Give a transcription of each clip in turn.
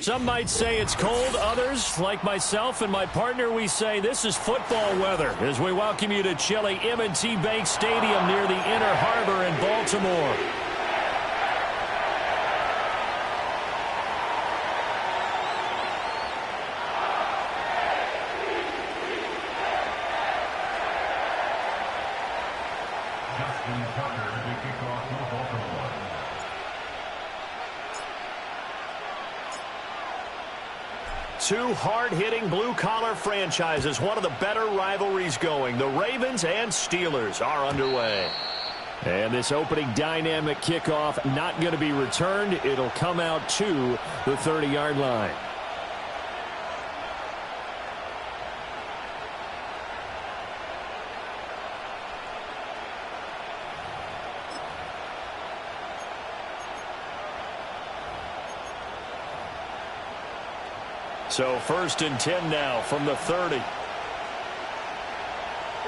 Some might say it's cold. Others, like myself and my partner, we say this is football weather as we welcome you to chilly M&T Bank Stadium near the Inner Harbor in Baltimore. Two hard-hitting blue-collar franchises, one of the better rivalries going. The Ravens and Steelers are underway. And this opening dynamic kickoff not going to be returned. It'll come out to the 30-yard line. So 1st and 10 now from the 30. Here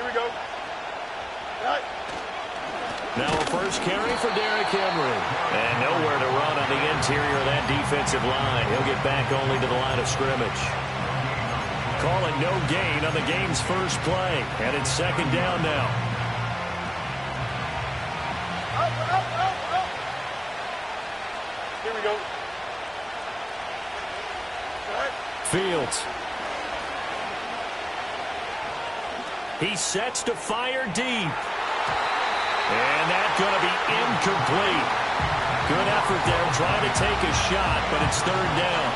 we go. Right. Now a first carry for Derrick Henry. And nowhere to run on the interior of that defensive line. He'll get back only to the line of scrimmage. Calling no gain on the game's first play. And it's 2nd down now. Up. Here we go. Fields. He sets to fire deep. And that's going to be incomplete. Good effort there trying to take a shot, but it's 3rd down.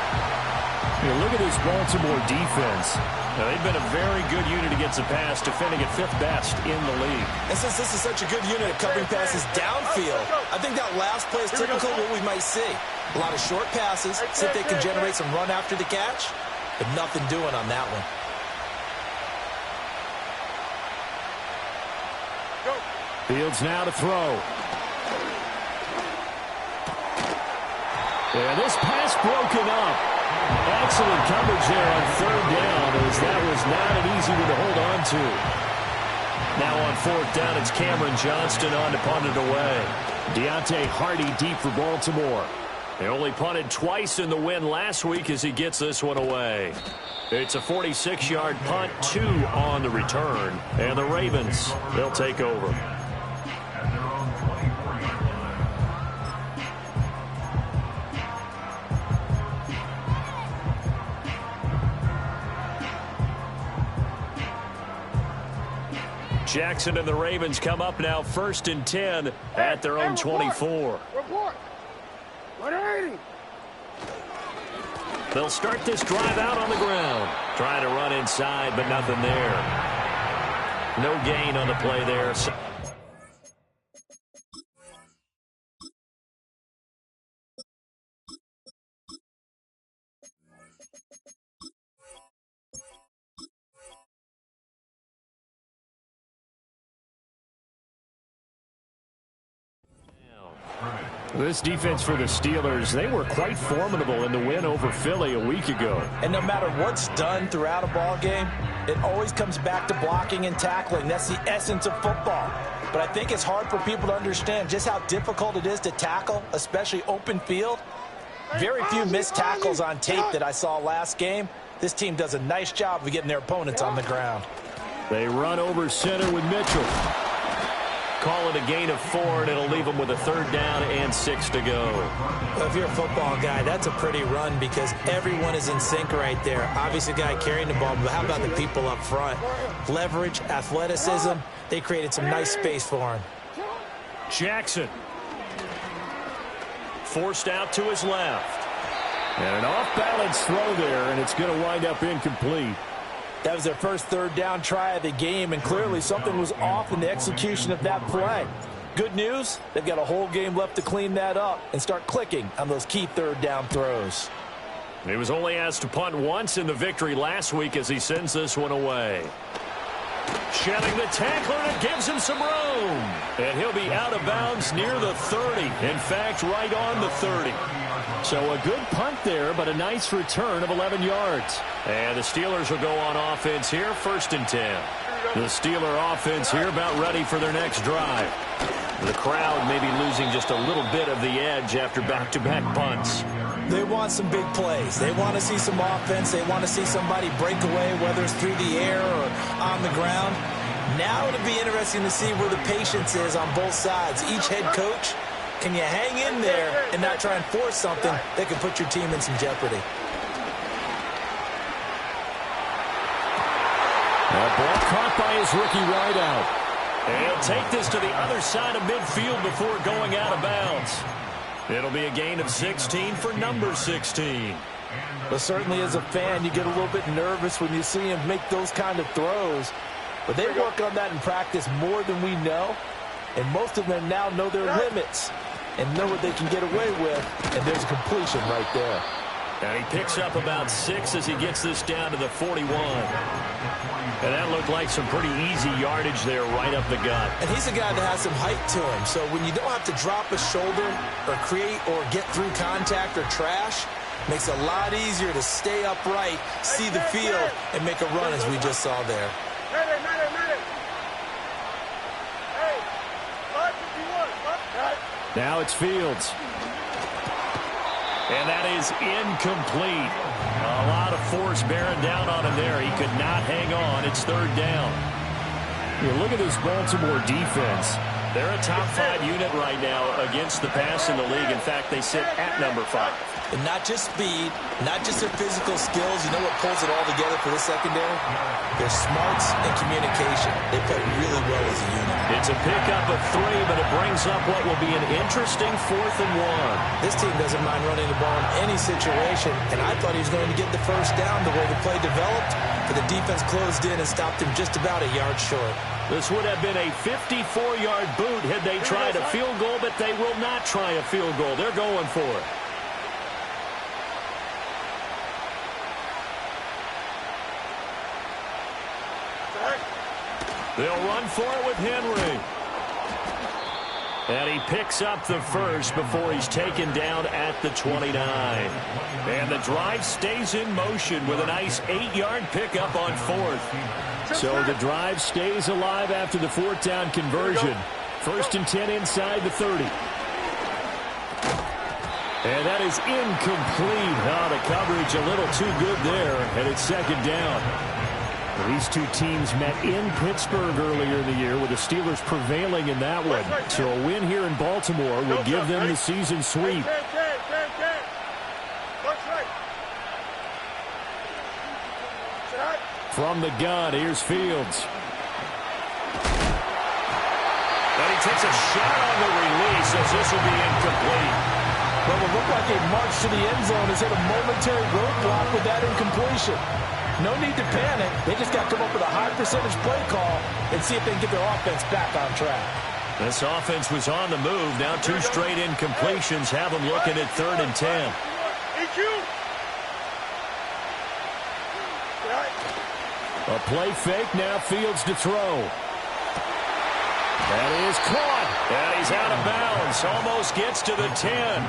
Look at this Baltimore defense. Now, they've been a very good unit against the pass, defending at 5th best in the league. And since this is such a good unit of covering passes downfield, I think that last play is typical of what we might see. A lot of short passes, see if they can generate some run after the catch, but nothing doing on that one. Fields now to throw. And this pass broken up. Excellent coverage there on 3rd down, as that was not an easy one to hold on to. Now on 4th down, it's Cameron Johnston on to punt it away. Deontay Hardy deep for Baltimore. They only punted twice in the win last week as he gets this one away. It's a 46-yard punt, 2 on the return. And the Ravens, they'll take over. Jackson and the Ravens come up now 1st and 10 at their own 24. Report. 180. They'll start this drive out on the ground. Trying to run inside, but nothing there. No gain on the play there. This defense for the Steelers, they were quite formidable in the win over Philly a week ago. And no matter what's done throughout a ball game, it always comes back to blocking and tackling. That's the essence of football. But I think it's hard for people to understand just how difficult it is to tackle, especially open field. Very few missed tackles on tape that I saw last game. This team does a nice job of getting their opponents on the ground. They run over center with Mitchell. Call it a gain of 4, and it'll leave them with a 3rd down and 6 to go. Well, if you're a football guy, that's a pretty run because everyone is in sync right there. Obviously, the guy carrying the ball, but how about the people up front? Leverage, athleticism, they created some nice space for him. Jackson. Forced out to his left. And an off-balance throw there, and it's going to wind up incomplete. That was their first 3rd down try of the game, and clearly something was off in the execution of that play. Good news, they've got a whole game left to clean that up and start clicking on those key 3rd down throws. He was only asked to punt once in the victory last week as he sends this one away. Shedding the tackler, and it gives him some room. And he'll be out of bounds near the 30. In fact, right on the 30. So a good punt there, but a nice return of 11 yards. And the Steelers will go on offense here, 1st and 10. The Steeler offense here about ready for their next drive. The crowd may be losing just a little bit of the edge after back-to-back punts. They want some big plays. They want to see some offense. They want to see somebody break away, whether it's through the air or on the ground. Now it'll be interesting to see where the patience is on both sides. Each head coach, can you hang in there and not try and force something that can put your team in some jeopardy? That ball caught by his rookie wideout. And he'll take this to the other side of midfield before going out of bounds. It'll be a gain of 16 for number 16. But certainly as a fan, you get a little bit nervous when you see him make those kind of throws. But they work on that in practice more than we know. And most of them now know their limits and know what they can get away with. And there's a completion right there. And he picks up about 6 as he gets this down to the 41. And that looked like some pretty easy yardage there right up the gut. And he's a guy that has some height to him. So when you don't have to drop a shoulder or create or get through contact or trash, makes it a lot easier to stay upright, see the field, and make a run as we just saw there. Now it's Fields. And that is incomplete. A lot of force bearing down on him there. He could not hang on. It's third down. You look at this Baltimore defense. They're a top 5 unit right now against the pass in the league. In fact, they sit at number 5. And not just speed, not just their physical skills. You know what pulls it all together for this secondary? Their smarts and communication. They play really well as a unit. It's a pickup of 3, but it brings up what will be an interesting 4th and 1. This team doesn't mind running the ball in any situation, and I thought he was going to get the first down the way the play developed, but the defense closed in and stopped him just about a yard short. This would have been a 54-yard boot had they tried a field goal, but they will not try a field goal. They're going for it. They'll run for it with Henry. And he picks up the first before he's taken down at the 29. And the drive stays in motion with a nice 8-yard pickup on 4th. So the drive stays alive after the 4th down conversion. 1st and 10 inside the 30. And that is incomplete. Oh, the coverage a little too good there. And it's 2nd down. These two teams met in Pittsburgh earlier in the year with the Steelers prevailing in that one. So a win here in Baltimore would give them the season sweep. From the gun, here's Fields. And he takes a shot on the release as this will be incomplete. Well, it looked like a march to the end zone has hit a momentary roadblock with that incompletion. No need to panic. They just got to come up with a high percentage play call and see if they can get their offense back on track. This offense was on the move. Now 2 straight incompletions have them looking at 3rd and 10. A play fake. Now Fields to throw. That is caught. And he's out of bounds. Almost gets to the 10.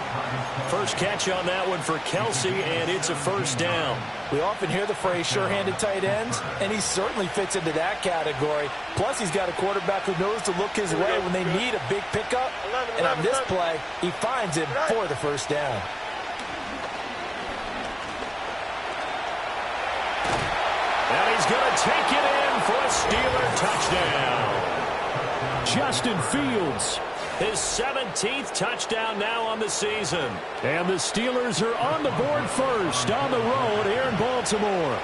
First catch on that one for Kelsey, and it's a 1st down. We often hear the phrase sure-handed tight ends, and he certainly fits into that category. Plus, he's got a quarterback who knows to look his way when they need a big pickup. And on this play, he finds him for the 1st down. And he's going to take it in for a Steeler touchdown. Justin Fields, his 17th touchdown now on the season. And the Steelers are on the board first on the road here in Baltimore.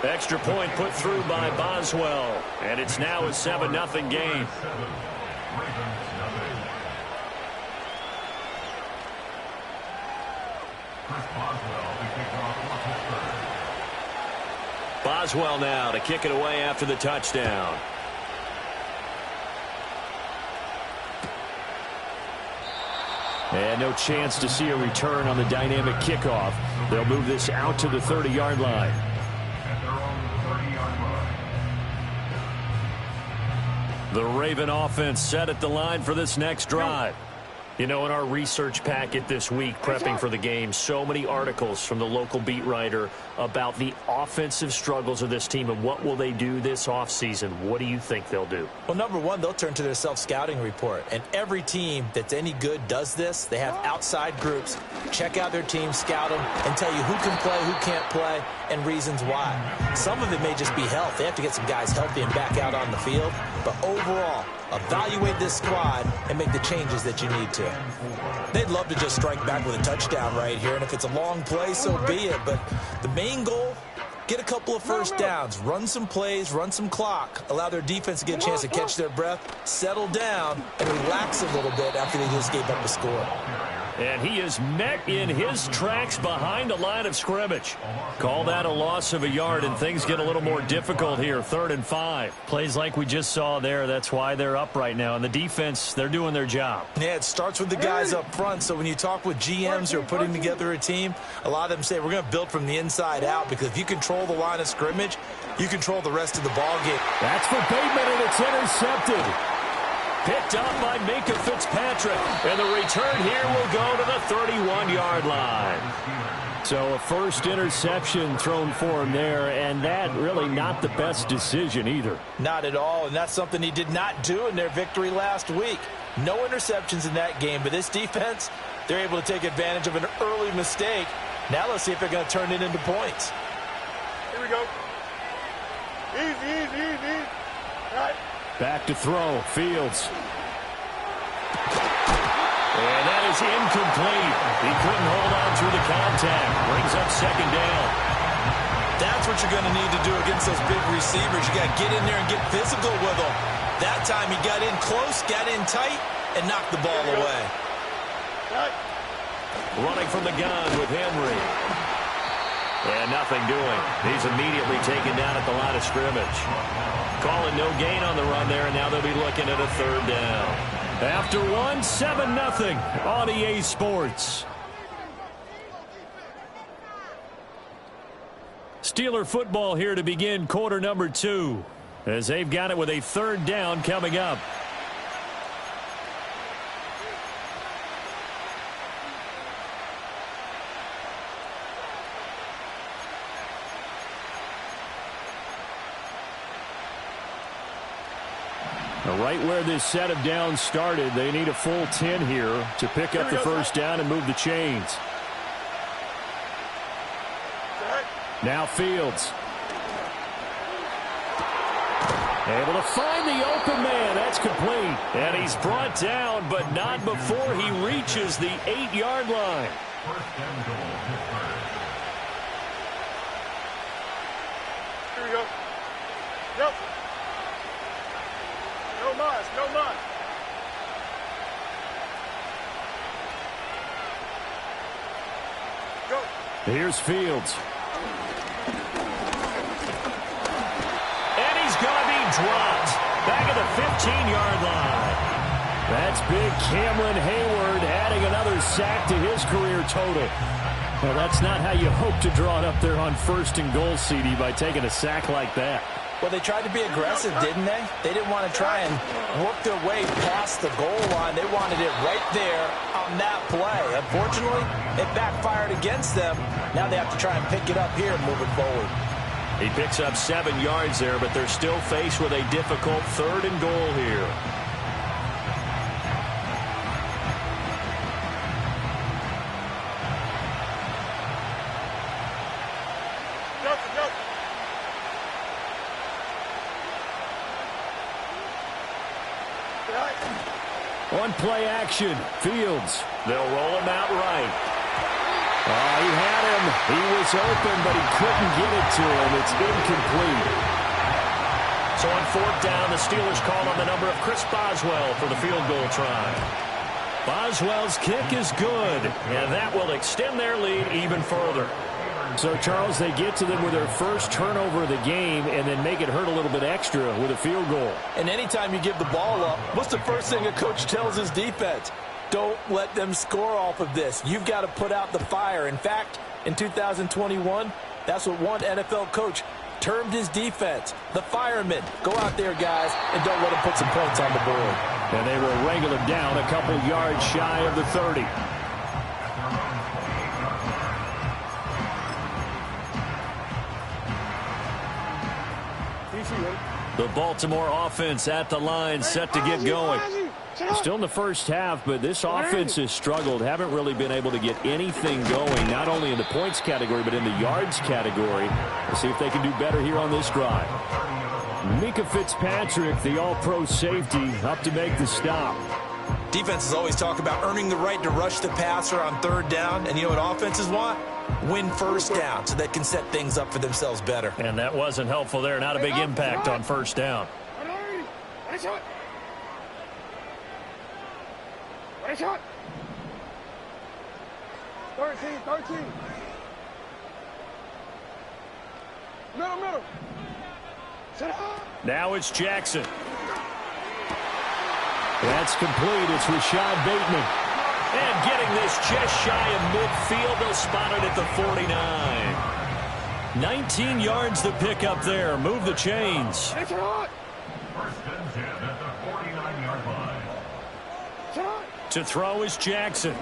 Extra point put through by Boswell. And it's now a 7-0 game. Boswell now to kick it away after the touchdown. And no chance to see a return on the dynamic kickoff. They'll move this out to the 30-yard line. The Raven offense set at the line for this next drive. You know, in our research packet this week, prepping for the game, so many articles from the local beat writer about the offensive struggles of this team and what will they do this offseason. What do you think they'll do? Well, number one, they'll turn to their self-scouting report. And every team that's any good does this. They have outside groups, check out their team, scout them, and tell you who can play, who can't play, and reasons why. Some of it may just be health. They have to get some guys healthy and back out on the field. But overall, evaluate this squad and make the changes that you need to. They'd love to just strike back with a touchdown right here, and if it's a long play, so be it. But the main goal, get a couple of first downs, run some plays, run some clock, allow their defense to get a chance to catch their breath, settle down, and relax a little bit after they just gave up a score. And he is met in his tracks behind the line of scrimmage. Call that a loss of a yard, and things get a little more difficult here. 3rd and 5. Plays like we just saw there. That's why they're up right now. And the defense, they're doing their job. Yeah, it starts with the guys up front. So when you talk with GMs who are putting together a team, a lot of them say we're going to build from the inside out, because if you control the line of scrimmage, you control the rest of the ball game. That's for Bateman, and it's intercepted. Picked up by Minka Fitzpatrick. And the return here will go to the 31-yard line. So a first interception thrown for him there, and that really not the best decision either. Not at all, and that's something he did not do in their victory last week. No interceptions in that game, but this defense, they're able to take advantage of an early mistake. Now let's see if they're going to turn it into points. Here we go. Easy. Right. Back to throw, Fields. And that is incomplete. He couldn't hold on through the contact. Brings up 2nd down. That's what you're going to need to do against those big receivers. You got to get in there and get physical with them. That time he got in close, got in tight, and knocked the ball away. Right. Running from the gun with Henry. And nothing doing. He's immediately taken down at the line of scrimmage. Calling no gain on the run there, and now they'll be looking at a 3rd down. After 1, 7-0 on EA Sports. Steeler football here to begin quarter number 2, as they've got it with a 3rd down coming up. Right where this set of downs started, they need a full 10 here to pick up the first down and move the chains. Now Fields. Able to find the open man. That's complete. And he's brought down, but not before he reaches the 8-yard line. Here we go. Yep. No mas. Go. Here's Fields. And he's going to be dropped. Back at the 15-yard line. That's big Cameron Hayward adding another sack to his career total. Well, that's not how you hope to draw it up there on 1st and goal, CD, by taking a sack like that. Well, they tried to be aggressive, didn't they? They didn't want to try and work their way past the goal line. They wanted it right there on that play. Unfortunately, it backfired against them. Now they have to try and pick it up here and move it forward. He picks up 7 yards there, but they're still faced with a difficult 3rd and goal here. On play action, Fields. They'll roll him out right. He had him. He was open, but he couldn't get it to him. It's incomplete. So on 4th down, the Steelers call on the number of Chris Boswell for the field goal try. Boswell's kick is good, and that will extend their lead even further. So, Charles, they get to them with their first turnover of the game and then make it hurt a little bit extra with a field goal. And anytime you give the ball up, what's the first thing a coach tells his defense? Don't let them score off of this. You've got to put out the fire. In fact, in 2021, that's what one NFL coach termed his defense, the firemen. Go out there, guys, and don't let them put some points on the board. And they will wrangle him down a couple yards shy of the 30. The Baltimore offense at the line, set to get going. Still in the first half, but this offense has struggled. Haven't really been able to get anything going, not only in the points category, but in the yards category. We'll see if they can do better here on this drive. Mika Fitzpatrick, the all-pro safety, up to make the stop. Defenses always talk about earning the right to rush the passer on third down. And you know what offenses want? Win first down so they can set things up for themselves better. And that wasn't helpful there. Not a big impact on first down. Nice shot. 13. Middle. Set up. Now it's Jackson. That's complete. It's Rashad Bateman. And getting this just shy of midfield. They'll spot it at the 49. 19 yards to pick up there. Move the chains. Nice shot. First and 10 at the 49-yard line. Shot. To throw is Jackson.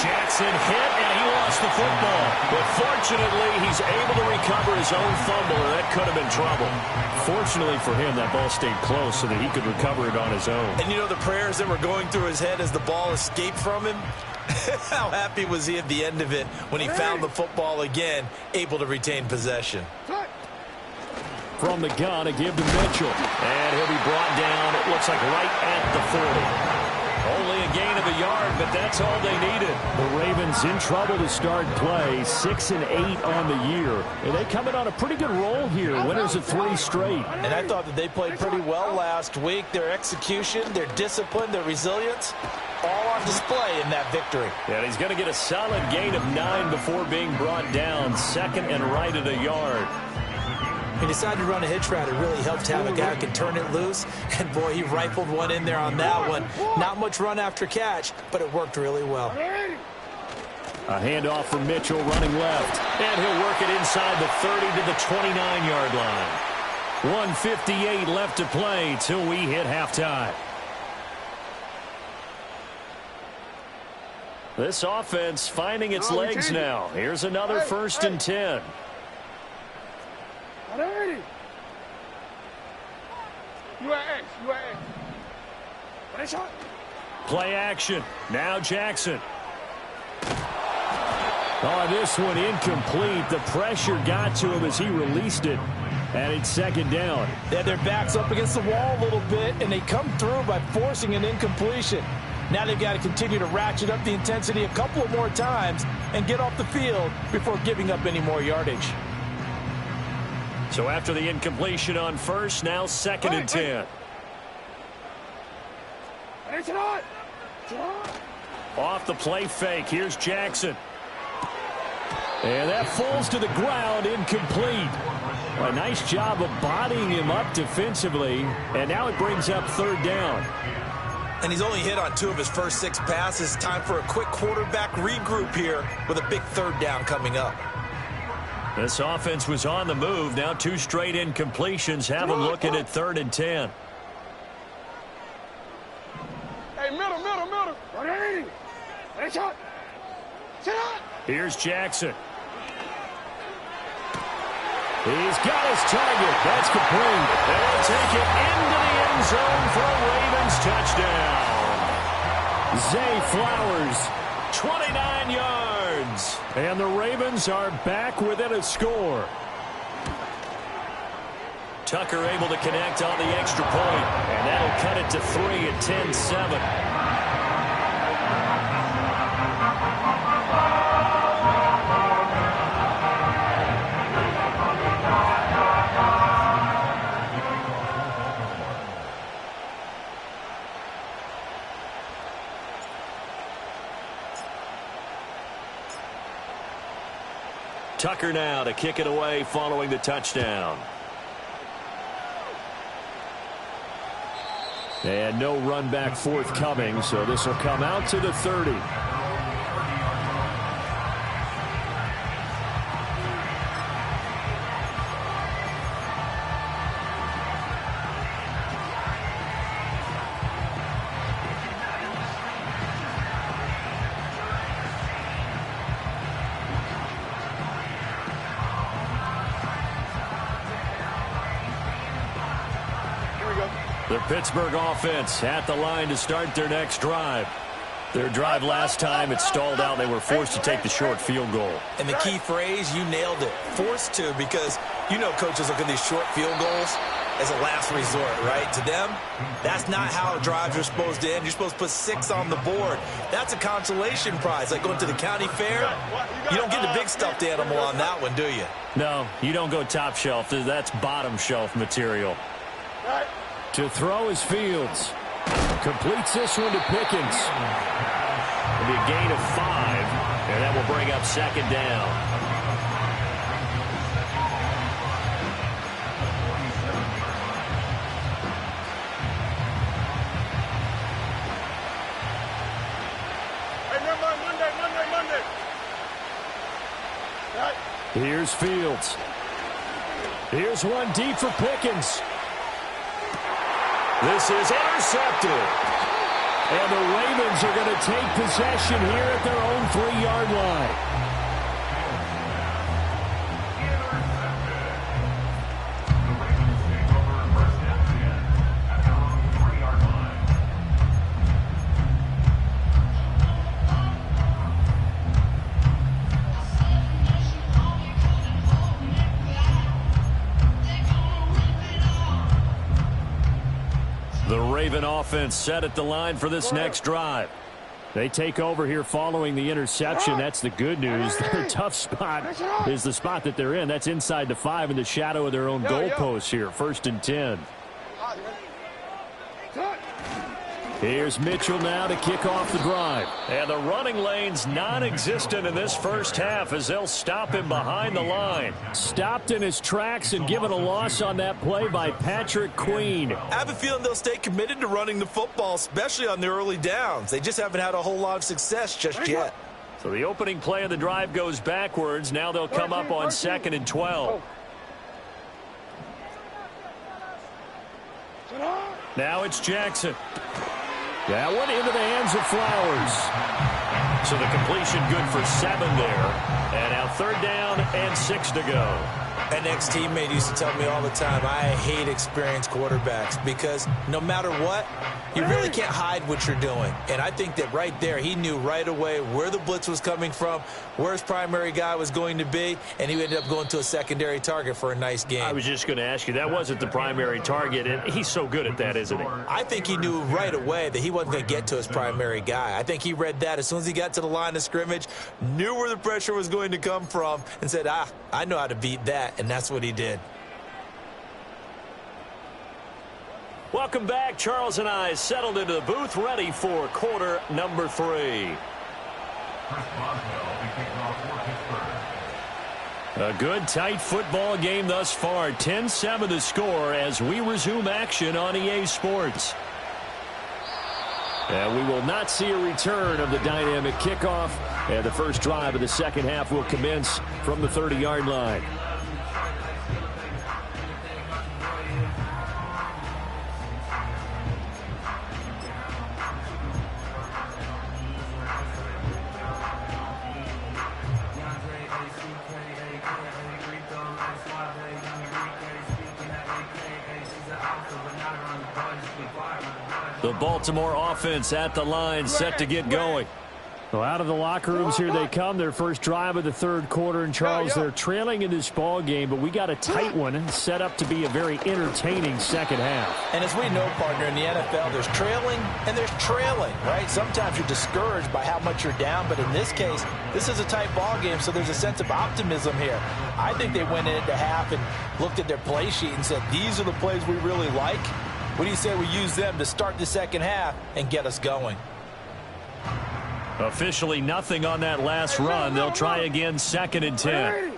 Jackson hit, and he lost the football. But fortunately, he's able to recover his own fumble, or that could have been trouble. Fortunately for him, that ball stayed close so that he could recover it on his own. And you know the prayers that were going through his head as the ball escaped from him? How happy was he at the end of it when he found the football again, able to retain possession? From the gun, a give to Mitchell. And he'll be brought down, it looks like right at the 40. Only a gain of a yard, but that's all they needed. The Ravens in trouble to start play, 6-8 on the year. And they come in on a pretty good roll here, winners of 3 straight. And I thought that they played pretty well last week. Their execution, their discipline, their resilience, all on display in that victory. And he's going to get a solid gain of 9 before being brought down, second and right at a yard. He decided to run a hitch route. It really helped to have a guy who can turn it loose. And, boy, he rifled one in there on that one. Not much run after catch, but it worked really well. A handoff from Mitchell running left. And he'll work it inside the 30 to the 29-yard line. 1:58 left to play till we hit halftime. This offense finding its legs now. Here's another 1st and 10. Alrighty. You are X. Nice shot. Play action. Now Jackson. Oh, this one incomplete. The pressure got to him as he released it. And it's second down. They had their backs up against the wall a little bit, and they come through by forcing an incompletion. Now they've got to continue to ratchet up the intensity a couple of more times and get off the field before giving up any more yardage. So after the incompletion on first, now 2nd and 10. Off the play fake. Here's Jackson. And that falls to the ground, incomplete. A nice job of bodying him up defensively. And now it brings up 3rd down. And he's only hit on 2 of his first 6 passes. Time for a quick quarterback regroup here with a big 3rd down coming up. This offense was on the move. Now 2 straight incompletions have them looking at 3rd and 10. Hey, middle. 180. Nice shot. Set up. Here's Jackson. He's got his target. That's complete. And they'll take it into the end zone for a Ravens touchdown. Zay Flowers, 29 yards. And the Ravens are back within a score. Tucker able to connect on the extra point. And that'll cut it to 3 at 10-7. Tucker now to kick it away following the touchdown. And no run back forthcoming, so this will come out to the 30. The Pittsburgh offense at the line to start their next drive. Their drive last time, it stalled out. They were forced to take the short field goal. And the key phrase, you nailed it, forced to, because you know coaches look at these short field goals as a last resort, right? To them, that's not how drives are supposed to end. You're supposed to put 6 on the board. That's a consolation prize. Like going to the county fair, you don't get the big stuffed animal on that one, do you? No, you don't go top shelf. That's bottom shelf material. To throw is Fields. Completes this one to Pickens. It'll be a gain of 5, and that will bring up second down. Monday. Here's Fields. Here's one deep for Pickens. This is intercepted. And the Ravens are going to take possession here at their own 3-yard line. The Ravens take over first and 10 at their own 3-yard line. The Raven offense set at the line for this next drive. They take over here following the interception. That's the good news. Their tough spot is the spot that they're in. That's inside the 5 in the shadow of their own goalpost here. 1st and 10. Here's Mitchell now to kick off the drive. And the running lane's non-existent in this first half as they'll stop him behind the line. Stopped in his tracks and given a loss on that play by Patrick Queen. I have a feeling they'll stay committed to running the football, especially on the early downs. They just haven't had a whole lot of success just yet. So the opening play of the drive goes backwards. Now they'll come up on 2nd and 12. Now it's Jackson. That one into the hands of Flowers. So the completion good for 7 there. And now 3rd down and 6 to go. An ex-teammate used to tell me all the time, I hate experienced quarterbacks because no matter what, you really can't hide what you're doing. And I think that right there, he knew right away where the blitz was coming from, where his primary guy was going to be, and he ended up going to a secondary target for a nice game. I was just going to ask you, that wasn't the primary target, and he's so good at that, isn't he? I think he knew right away that he wasn't going to get to his primary guy. I think he read that as soon as he got to the line of scrimmage, knew where the pressure was going to come from, and said, I know how to beat that. And that's what he did. Welcome back. Charles and I settled into the booth, ready for quarter number 3. Chris Boswell to kick off for Pittsburgh. A good, tight football game thus far. 10-7 the score as we resume action on EA Sports. And we will not see a return of the dynamic kickoff. And the first drive of the second half will commence from the 30-yard line. The Baltimore offense at the line, set to get going. Well, out of the locker rooms here they come. Their first drive of the 3rd quarter. And, Charles, they're trailing in this ball game, but we got a tight one set up to be a very entertaining second half. And as we know, partner, in the NFL, there's trailing and there's trailing, right? Sometimes you're discouraged by how much you're down, but in this case, this is a tight ball game, so there's a sense of optimism here. I think they went into half and looked at their play sheet and said, these are the plays we really like. What do you say we use them to start the second half and get us going? Officially nothing on that last run. They'll try again 2nd and 10.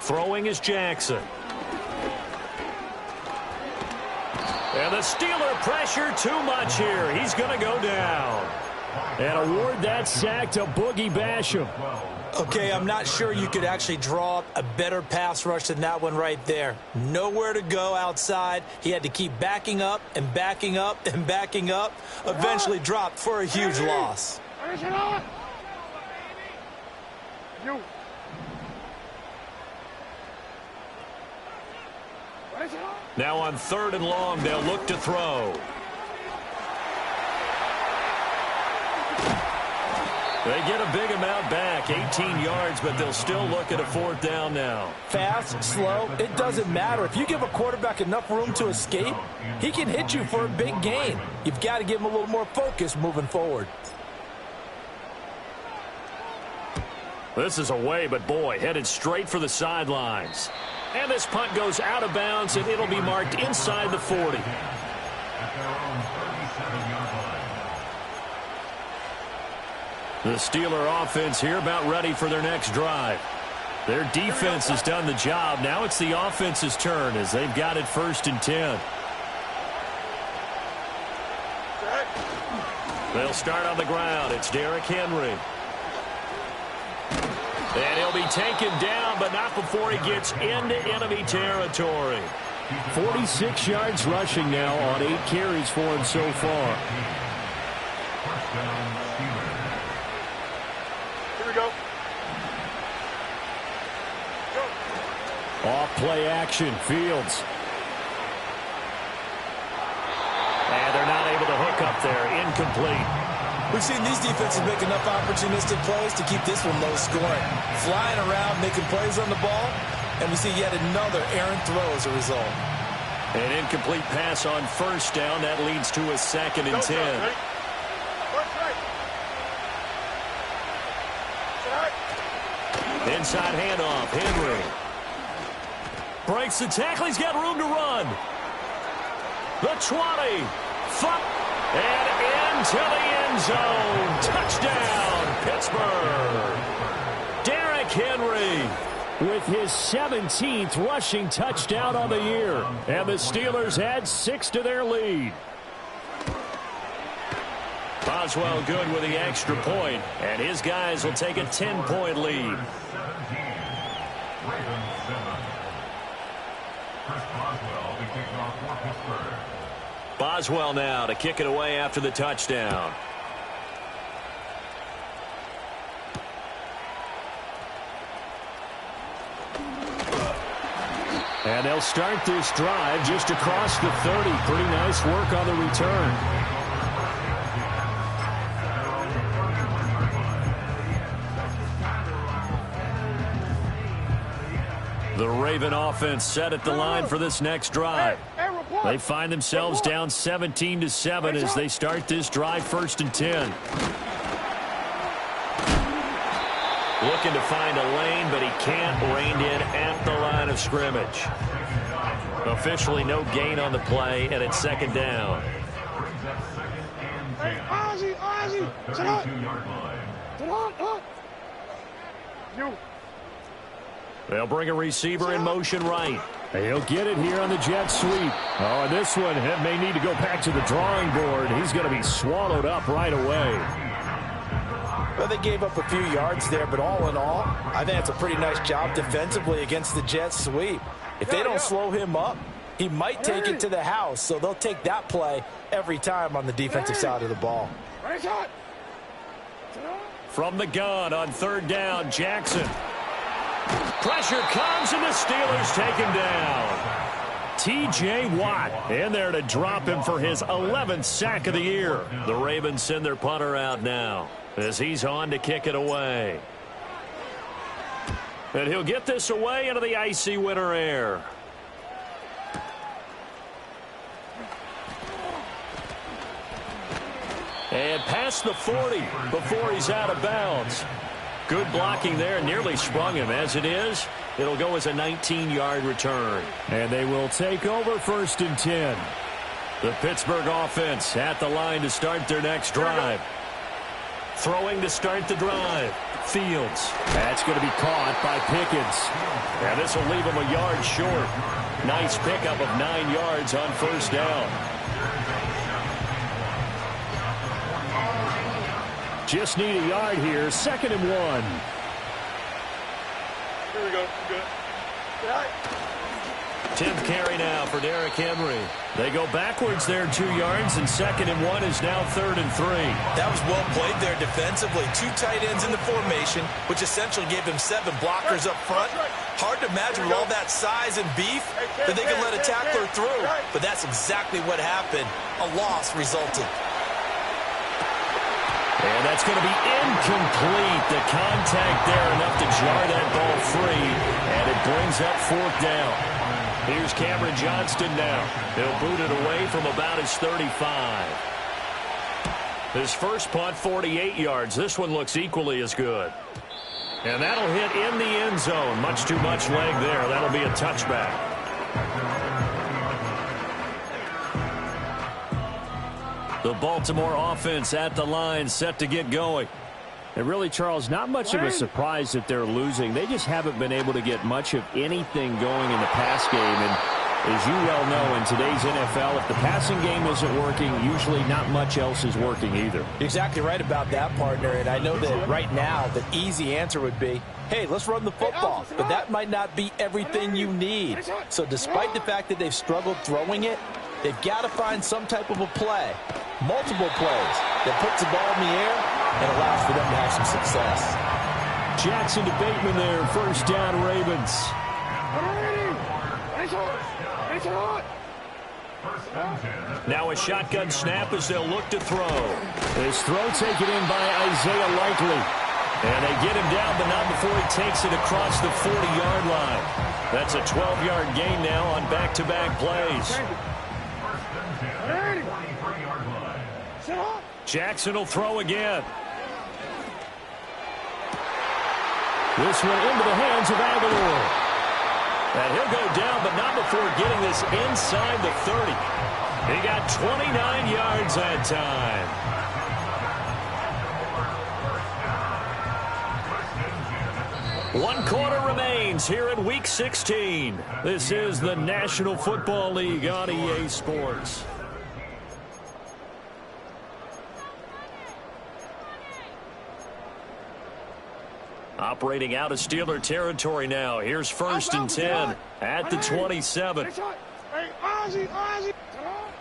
Throwing is Jackson. And the Steeler pressure too much here. He's going to go down. And award that sack to Boogie Basham. Okay, I'm not sure you could actually draw up a better pass rush than that one right there. Nowhere to go outside. He had to keep backing up and backing up and backing up. Eventually dropped for a huge loss. Now on 3rd and long, they'll look to throw. They get a big amount back, 18 yards, but they'll still look at a 4th down now. Fast, slow, it doesn't matter. If you give a quarterback enough room to escape, he can hit you for a big gain. You've got to give him a little more focus moving forward. This is away, but boy, headed straight for the sidelines. And this punt goes out of bounds, and it'll be marked inside the 40. The Steeler offense here about ready for their next drive. Their defense has done the job. Now it's the offense's turn as they've got it 1st and 10. They'll start on the ground. It's Derrick Henry. And he'll be taken down, but not before he gets into enemy territory. 46 yards rushing now on 8 carries for him so far. Here we go. Off play action, Fields. And they're not able to hook up there. Incomplete. We've seen these defenses make enough opportunistic plays to keep this one low scoring. Flying around, making plays on the ball, and we see yet another errant throw as a result. An incomplete pass on 1st down. That leads to a 2nd and 10. Inside handoff, Henry. Breaks the tackle, he's got room to run. The 20. And into the end zone. Touchdown, Pittsburgh. Derrick Henry with his 17th rushing touchdown on the year. And the Steelers add 6 to their lead. Boswell good with the extra point, and his guys will take a 10-point lead. Boswell now to kick it away after the touchdown. And they'll start this drive just across the 30. Pretty nice work on the return. The Raven offense set at the line for this next drive. They find themselves down 17-7 as they start this drive 1st and 10. Looking to find a lane, but he can't. Reined in at the line of scrimmage. Officially no gain on the play, and it's 2nd down. Hey, Ozzie, sit up. Sit up. You. They'll bring a receiver in motion right. He'll get it here on the jet sweep. Oh, and this one may need to go back to the drawing board. He's going to be swallowed up right away. Well, they gave up a few yards there, but all in all, I think it's a pretty nice job defensively against the jet sweep. If they don't slow him up, he might take it to the house, so they'll take that play every time on the defensive side of the ball. From the gun on 3rd down, Jackson. Pressure comes, and the Steelers take him down. T.J. Watt in there to drop him for his 11th sack of the year. The Ravens send their punter out now as he's on to kick it away. And he'll get this away into the icy winter air. And past the 40 before he's out of bounds. Good blocking there, nearly sprung him. As it is, it'll go as a 19-yard return. And they will take over 1st and 10. The Pittsburgh offense at the line to start their next drive. Throwing to start the drive. Fields. That's going to be caught by Pickens. And this will leave him a yard short. Nice pickup of 9 yards on 1st down. Just need a yard here. 2nd and 1. Here we go. Good. 10th carry now for Derrick Henry. They go backwards there 2 yards, and 2nd and 1 is now 3rd and 3. That was well played there defensively. 2 tight ends in the formation, which essentially gave them 7 blockers up front. Hard to imagine with all that size and beef that they can let a tackler through. But that's exactly what happened. A loss resulted. And that's going to be incomplete. The contact there enough to jar that ball free, and it brings up 4th down. Here's Cameron Johnston now. He'll boot it away from about his 35. His first punt, 48 yards. This one looks equally as good. And that'll hit in the end zone. Much too much leg there. That'll be a touchback. The Baltimore offense at the line, set to get going. And really, Charles, not much of a surprise that they're losing. They just haven't been able to get much of anything going in the pass game. And as you well know, in today's NFL, if the passing game isn't working, usually not much else is working either. You're exactly right about that, partner. And I know that right now the easy answer would be, hey, let's run the football. But that might not be everything you need. So despite the fact that they've struggled throwing it, they've got to find some type of a play, multiple plays, that puts the ball in the air and allows for them to have some success. Jackson to Bateman there, 1st down Ravens. Now a shotgun snap as they'll look to throw. His throw taken in by Isaiah Likely. And they get him down, but not before he takes it across the 40-yard line. That's a 12-yard gain now on back-to-back plays. Jackson will throw again. This one into the hands of Aguilar. And he'll go down, but not before getting this inside the 30. He got 29 yards that time. One quarter remains here in Week 16. This is the National Football League on EA Sports. Operating out of Steeler territory now. Here's 1st and 10 at the 27.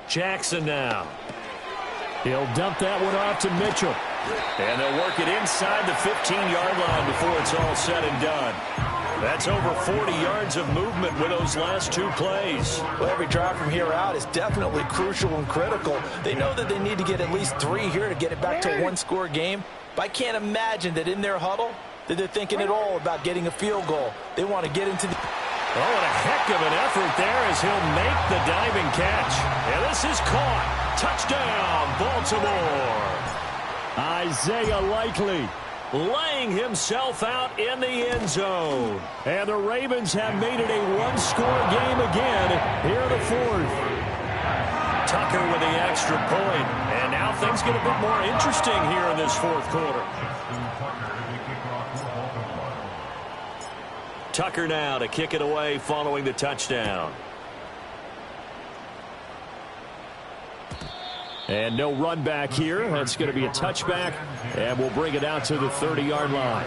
Jackson now. He'll dump that one off to Mitchell. And they'll work it inside the 15-yard line before it's all said and done. That's over 40 yards of movement with those last 2 plays. Well, every drive from here out is definitely crucial and critical. They know that they need to get at least 3 here to get it back to a 1-score game. But I can't imagine that in their huddle that they're thinking at all about getting a field goal. They want to get into the... Oh, and a heck of an effort there as he'll make the diving catch. And this is caught. Touchdown, Baltimore. Isaiah Likely laying himself out in the end zone. And the Ravens have made it a 1-score game again here in the 4th. Tucker with the extra point. And now things get a bit more interesting here in this 4th quarter. Tucker now to kick it away following the touchdown. And no run back here. That's going to be a touchback, and we'll bring it out to the 30-yard line.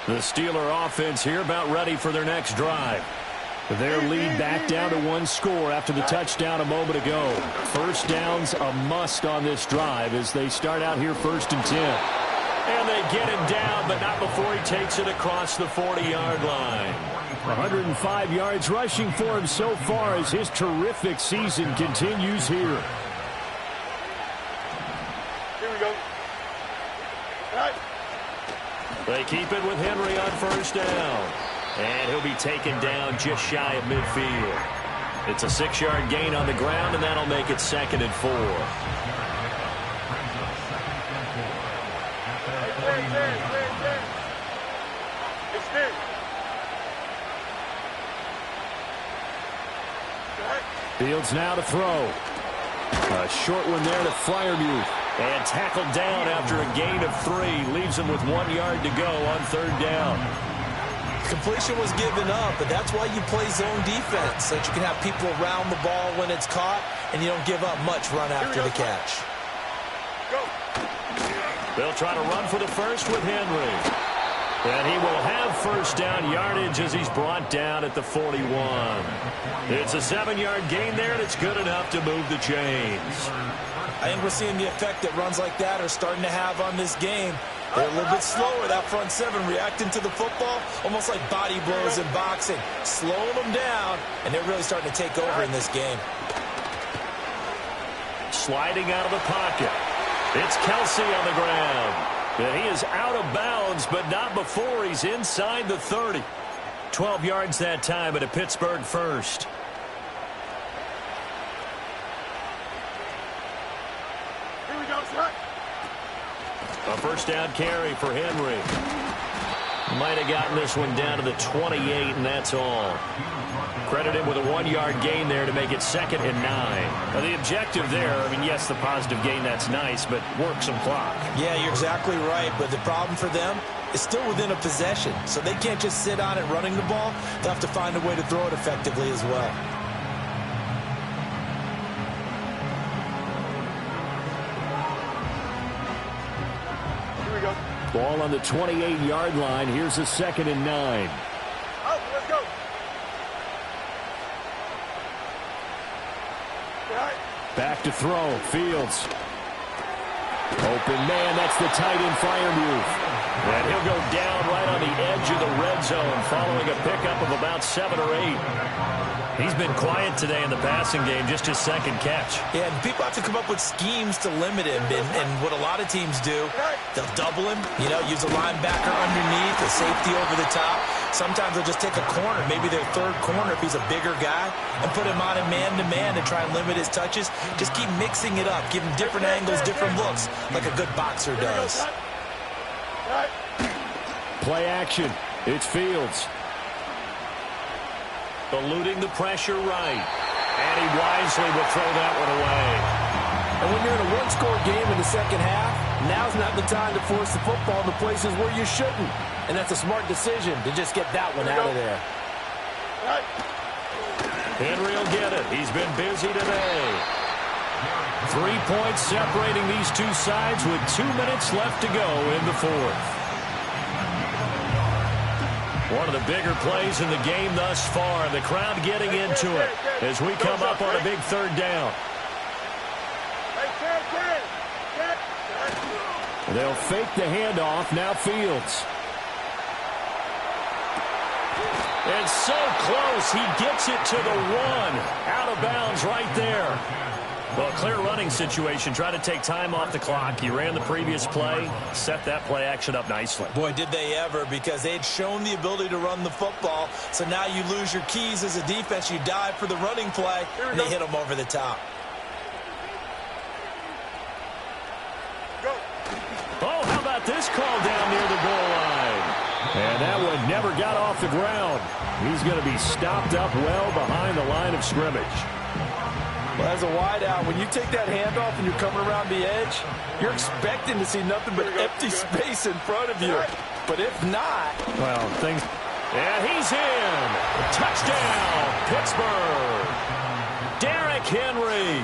The Steeler offense here about ready for their next drive. Their lead back down to 1 score after the touchdown a moment ago. 1st down's a must on this drive as they start out here 1st and 10. And they get him down, but not before he takes it across the 40-yard line. 105 yards rushing for him so far as his terrific season continues here. Here we go. All right. They keep it with Henry on 1st down. And he'll be taken down just shy of midfield. It's a 6-yard gain on the ground, and that'll make it 2nd and 4. Fields now to throw. A short one there to Freiermuth. And tackled down after a gain of 3. Leaves him with 1 yard to go on 3rd down. Completion was given up, but that's why you play zone defense, so that you can have people around the ball when it's caught, and you don't give up much run after the catch. Go. They'll try to run for the first with Henry. And he will have first down yardage as he's brought down at the 41. It's a 7-yard gain there, and it's good enough to move the chains. I think we're seeing the effect that runs like that are starting to have on this game. They're a little bit slower, that front seven, reacting to the football, almost like body blows in boxing, slowing them down, and they're really starting to take over in this game. Sliding out of the pocket. It's Kelsey on the ground. And he is out of bounds, but not before he's inside the 30. 12 yards that time at a Pittsburgh first. Here we go, set. A first down carry for Henry. Might have gotten this one down to the 28, and that's all. Credit him with a 1-yard gain there to make it 2nd and 9. Now the objective there, I mean, yes, the positive gain, that's nice, but work some clock. Yeah, you're exactly right, but the problem for them is still within a possession, so they can't just sit on it running the ball. They'll have to find a way to throw it effectively as well. Here we go. Ball on the 28-yard line. Here's a 2nd and 9. Out, let's go. Back to throw. Fields. Open man. That's the tight end fire move. And he'll go down right on the edge of the red zone following a pickup of about 7 or 8. He's been quiet today in the passing game, just his 2nd catch. Yeah, and people have to come up with schemes to limit him, and what a lot of teams do, they'll double him, use a linebacker underneath, a safety over the top. Sometimes they'll just take a corner, maybe their 3rd corner if he's a bigger guy, and put him on a man-to-man to try and limit his touches. Just keep mixing it up, give him different angles, different looks, like a good boxer does. Play action. It's Fields. Eluding the pressure right. And he wisely will throw that one away. And when you're in a one-score game in the second half, now's not the time to force the football in the places where you shouldn't. And that's a smart decision to just get that one out of there. Henry will get it. He's been busy today. 3 points separating these two sides with 2 minutes left to go in the 4th. One of the bigger plays in the game thus far. The crowd getting into it as we come up on a big 3rd down. They'll fake the handoff. Now Fields. And so close. He gets it to the 1. Out of bounds right there. Well, clear running situation. Try to take time off the clock. He ran the previous play. Set that play action up nicely. Boy, did they ever, because they had shown the ability to run the football. So now you lose your keys as a defense. You dive for the running play, and they hit them over the top. Oh, how about this call down near the goal line? And that one never got off the ground. He's going to be stopped up well behind the line of scrimmage. Well, as a wideout, when you take that handoff and you're coming around the edge, you're expecting to see nothing but empty space in front of you. But if not... Well, things... And he's in. Touchdown, Pittsburgh. Derrick Henry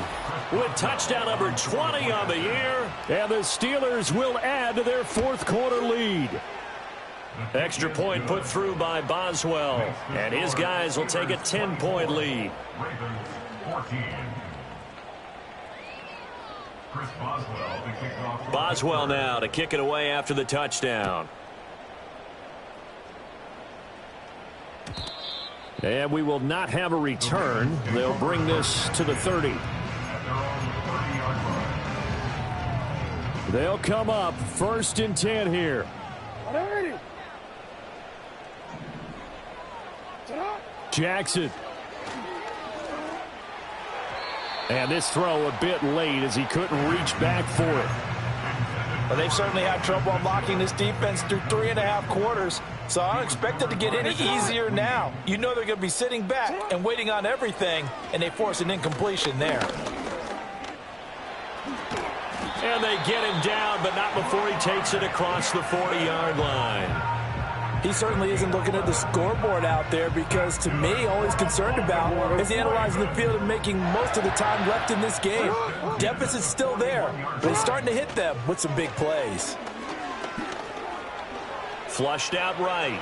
with touchdown number 20 on the year. And the Steelers will add to their 4th quarter lead. Extra point put through by Boswell. And his guys will take a 10-point lead. Ravens 14. Chris Boswell to kick off. Boswell now to kick it away after the touchdown. And we will not have a return. They'll bring this to the 30. They'll come up 1st and 10 here. Jackson. And this throw a bit late as he couldn't reach back for it. Well, they've certainly had trouble unlocking this defense through 3.5 quarters, so I don't expect it to get any easier now. You know they're going to be sitting back and waiting on everything, and they force an incompletion there. And they get him down, but not before he takes it across the 40-yard line. He certainly isn't looking at the scoreboard out there because, to me, all he's concerned about is analyzing the field and making most of the time left in this game. Deficit's still there, but he's starting to hit them with some big plays. Flushed out right.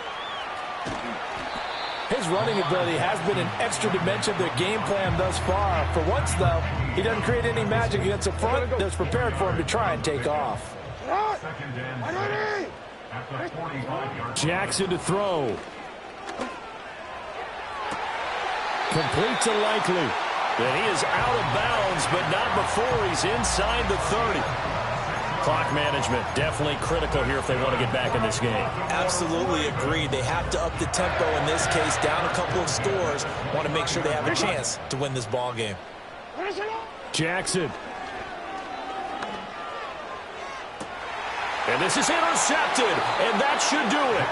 His running ability has been an extra dimension of their game plan thus far. For once, though, he doesn't create any magic against the front that's prepared for him to try and take off. Jackson to throw. Complete to Likely. And he is out of bounds, but not before he's inside the 30. Clock management definitely critical here if they want to get back in this game. Absolutely agreed. They have to up the tempo in this case, down a couple of scores. Want to make sure they have a chance to win this ball game. Jackson. And this is intercepted, and that should do it.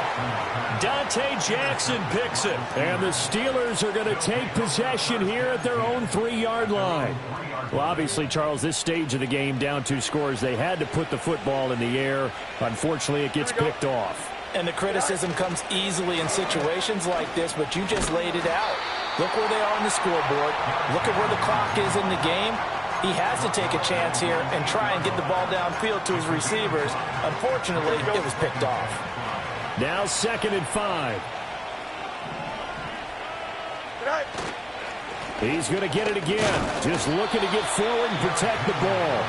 Dante Jackson picks it. And the Steelers are going to take possession here at their own 3-yard line. Well, obviously, Charles, this stage of the game, down 2 scores, they had to put the football in the air. Unfortunately, it gets picked off. And the criticism comes easily in situations like this, but you just laid it out. Look where they are on the scoreboard. Look at where the clock is in the game. He has to take a chance here and try and get the ball downfield to his receivers. Unfortunately, it was picked off. Now 2nd and 5. He's going to get it again. Just looking to get forward and protect the ball.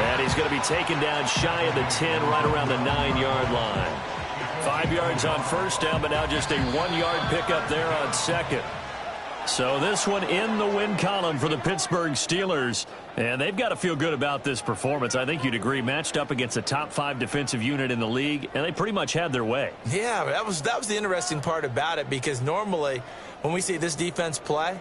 And he's going to be taken down shy of the 10, right around the 9-yard line. 5 yards on first down, but now just a 1-yard pickup there on second. So this one in the win column for the Pittsburgh Steelers. And they've got to feel good about this performance. I think you'd agree, matched up against a top 5 defensive unit in the league, and they pretty much had their way. Yeah, that was the interesting part about it, because normally when we see this defense play,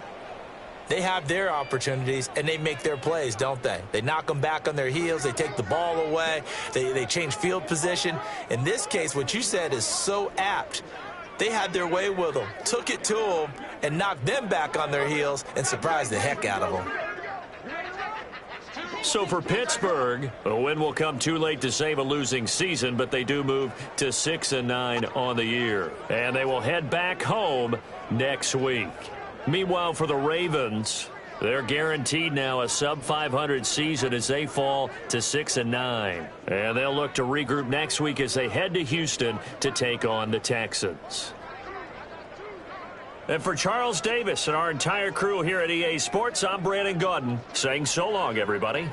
they have their opportunities, and they make their plays, don't they? They knock them back on their heels. They take the ball away. They change field position. In this case, what you said is so apt. They had their way with them, took it to them, and knocked them back on their heels and surprised the heck out of them. So for Pittsburgh, a win will come too late to save a losing season, but they do move to 6-9 on the year. And they will head back home next week. Meanwhile, for the Ravens, they're guaranteed now a sub-500 season as they fall to 6-9. And they'll look to regroup next week as they head to Houston to take on the Texans. And for Charles Davis and our entire crew here at EA Sports, I'm Brandon Gaudin saying so long, everybody.